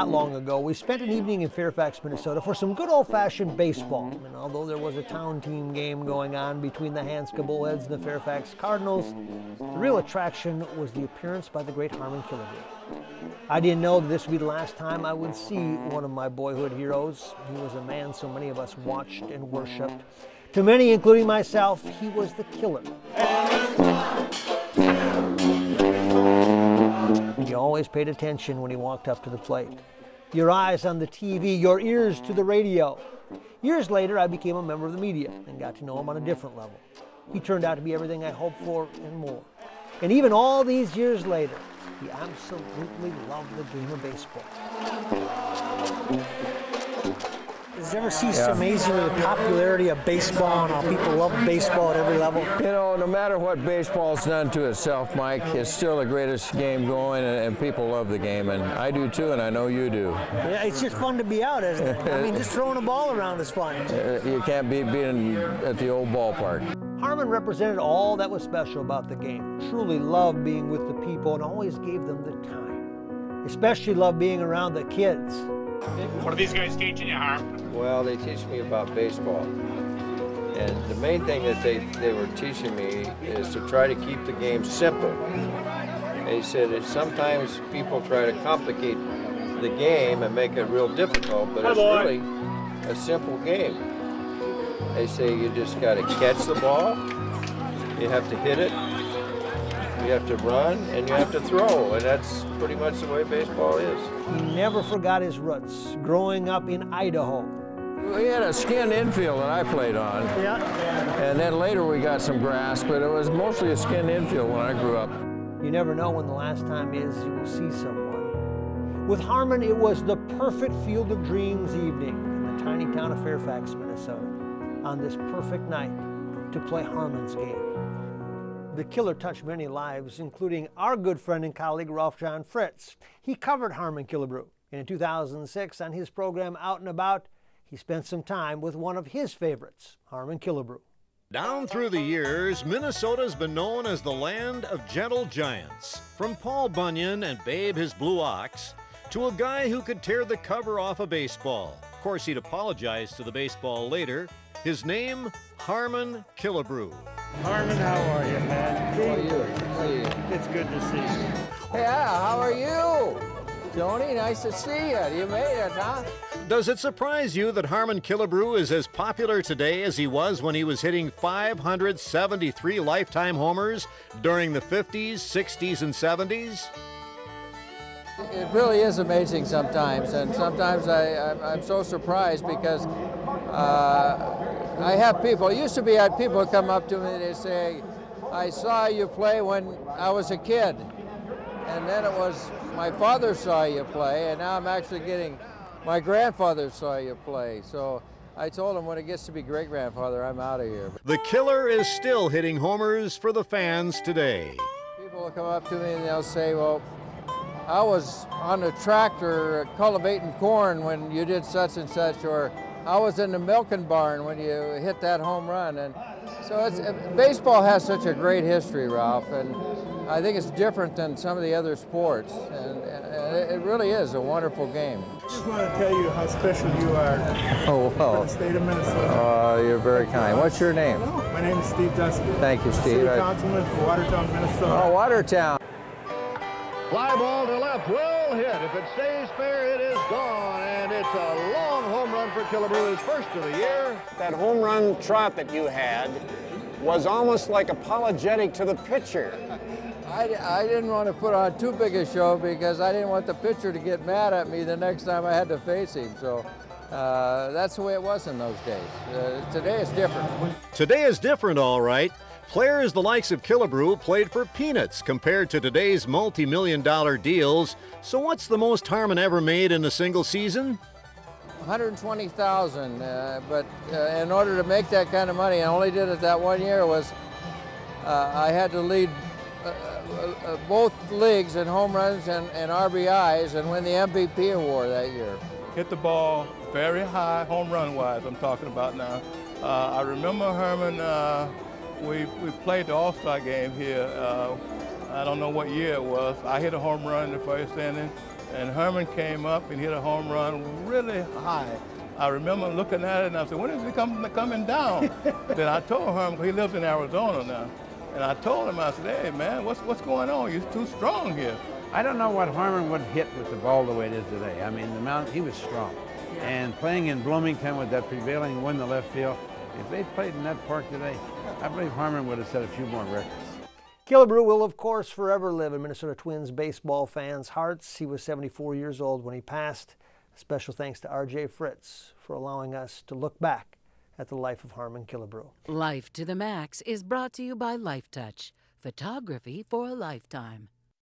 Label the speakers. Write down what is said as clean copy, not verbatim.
Speaker 1: not long ago, we spent an evening in Fairfax, Minnesota for some good old-fashioned baseball. And although there was a town team game going on between the Hanska Bullheads and the Fairfax Cardinals, the real attraction was the appearance by the great Harmon Killebrew. I didn't know that this would be the last time I would see one of my boyhood heroes. He was a man so many of us watched and worshipped. To many, including myself, he was the killer. You always paid attention when he walked up to the plate. Your eyes on the TV, your ears to the radio. Years later, I became a member of the media and got to know him on a different level. He turned out to be everything I hoped for and more. And even all these years later, he absolutely loved the game of baseball. Has it ever ceased to amaze you with the popularity of baseball and how people love baseball at every level?
Speaker 2: You know, no matter what baseball's done to itself, Mike, it's still the greatest game going, and people love the game, and I do too, and I know you do.
Speaker 1: Yeah, it's just fun to be out, isn't it? I mean, just throwing a ball around is fun.
Speaker 2: You can't beat being at the old ballpark.
Speaker 1: Harmon represented all that was special about the game. Truly loved being with the people and always gave them the time. Especially loved being around the kids.
Speaker 3: What are these guys teaching you, Harm?
Speaker 2: Well, they teach me about baseball. And the main thing that they were teaching me is to try to keep the game simple. They said that sometimes people try to complicate the game and make it real difficult, but it's really a simple game. They say you just got to catch the ball, you have to hit it, you have to run, and you have to throw, and that's pretty much the way baseball is.
Speaker 1: He never forgot his roots, growing up in Idaho.
Speaker 2: We had a skin infield that I played on, and then later we got some grass, but it was mostly a skin infield when I grew up.
Speaker 1: You never know when the last time is you will see someone. With Harmon, it was the perfect Field of Dreams evening in the tiny town of Fairfax, Minnesota, on this perfect night to play Harmon's game. The killer touched many lives, including our good friend and colleague, Ralph Jon Fritz. He covered Harmon Killebrew. And in 2006, on his program Out and About, he spent some time with one of his favorites, Harmon Killebrew.
Speaker 4: Down through the years, Minnesota's been known as the land of gentle giants. From Paul Bunyan and Babe his Blue Ox, to a guy who could tear the cover off a baseball. Of course, he'd apologize to the baseball later. His name, Harmon Killebrew.
Speaker 5: Harmon, how are you, man?
Speaker 2: How are you?
Speaker 5: It's good to see you.
Speaker 2: Yeah, how are you? Tony, nice to see you. You made it, huh?
Speaker 4: Does it surprise you that Harmon Killebrew is as popular today as he was when he was hitting 573 lifetime homers during the 50s, 60s, and 70s?
Speaker 2: It really is amazing sometimes, and sometimes I'm so surprised because I have people, I had people come up to me and they say, I saw you play when I was a kid, and then it was my father saw you play, and now I'm actually getting my grandfather saw you play. So I told him when it gets to be great-grandfather, I'm out of here.
Speaker 4: The killer is still hitting homers for the fans today.
Speaker 2: People will come up to me and they'll say, well, I was on the tractor cultivating corn when you did such and such, or I was in the milking barn when you hit that home run. And so baseball has such a great history, Ralph, and I think it's different than some of the other sports, and it really is a wonderful game.
Speaker 5: I just want to tell you how special you are
Speaker 2: Oh, well.
Speaker 5: for the state of Minnesota.
Speaker 2: You're very kind. What's your name?
Speaker 5: My name is Steve Dusky.
Speaker 2: Thank you, Steve.
Speaker 5: City Councilman for Watertown, Minnesota.
Speaker 2: Oh, Watertown.
Speaker 6: Fly ball to left, will hit. If it stays fair, it is gone. And it's a long home run for Killebrew, his first of the year.
Speaker 3: That home run trot that you had was almost like apologetic to the pitcher.
Speaker 2: I didn't want to put on too big a show because I didn't want the pitcher to get mad at me the next time I had to face him. So that's the way it was in those days. Today it's different.
Speaker 4: Today is different, all right. Players the likes of Killebrew played for peanuts compared to today's multi-million-dollar deals. So what's the most Harmon ever made in a single season?
Speaker 2: $120,000, but in order to make that kind of money, I only did it that 1 year, was I had to lead both leagues in home runs and RBIs and win the MVP award that year.
Speaker 5: Hit the ball very high, home run wise, I'm talking about now. I remember Herman, we played the All-Star game here. I don't know what year it was. I hit a home run in the first inning, And Harmon came up and hit a home run really high. I remember looking at it and I said, when is he coming down? Then I told Harmon, he lives in Arizona now, and I told him, I said, hey man, what's going on? You're too strong here.
Speaker 7: I don't know what Harmon would hit with the ball the way it is today. I mean, he was strong. Yeah. And playing in Bloomington with that prevailing wind to left field, if they played in that park today, I believe Harmon would have set a few more records.
Speaker 1: Killebrew will, of course, forever live in Minnesota Twins baseball fans' hearts. He was 74 years old when he passed. Special thanks to R.J. Fritz for allowing us to look back at the life of Harmon Killebrew.
Speaker 8: Life to the Max is brought to you by Life Touch, photography for a lifetime.